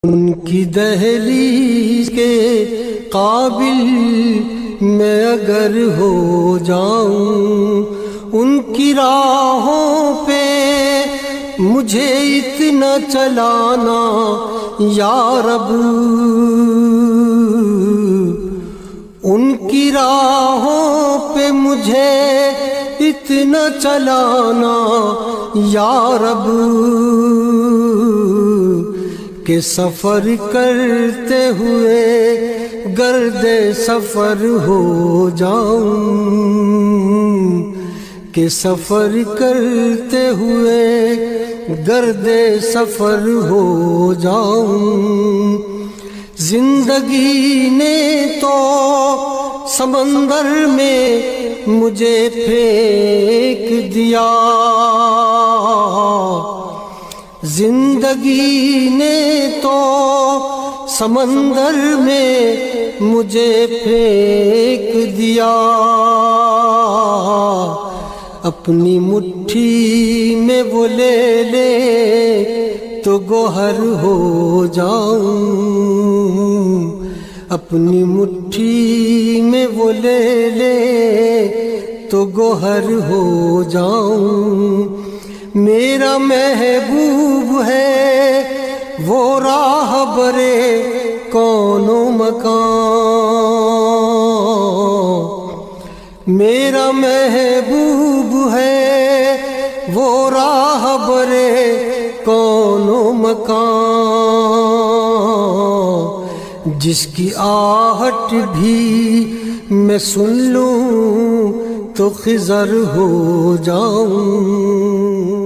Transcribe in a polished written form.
ان کی دہلیز کے قابل میں اگر ہو جاؤں، ان کی راہوں پہ مجھے اتنا چلانا یا رب، ان کی راہوں پہ مجھے اتنا چلانا یا رب کہ سفر کرتے ہوئے گرد سفر ہو جاؤں، کہ سفر کرتے ہوئے گرد سفر ہو جاؤں۔ زندگی نے تو سمندر میں مجھے پھینک دیا، زندگی نے تو سمندر میں مجھے پھینک دیا، اپنی مٹھی میں وہ لے لے تو گوہر ہو جاؤں، اپنی مٹھی میں وہ لے لے تو گوہر ہو جاؤں۔ میرا محبوب ہے وہ راہبر کون و مکان، میرا محبوب ہے وہ راہبر کون و مکان، جس کی آہٹ بھی میں سن لوں تو خضر ہو جاؤں۔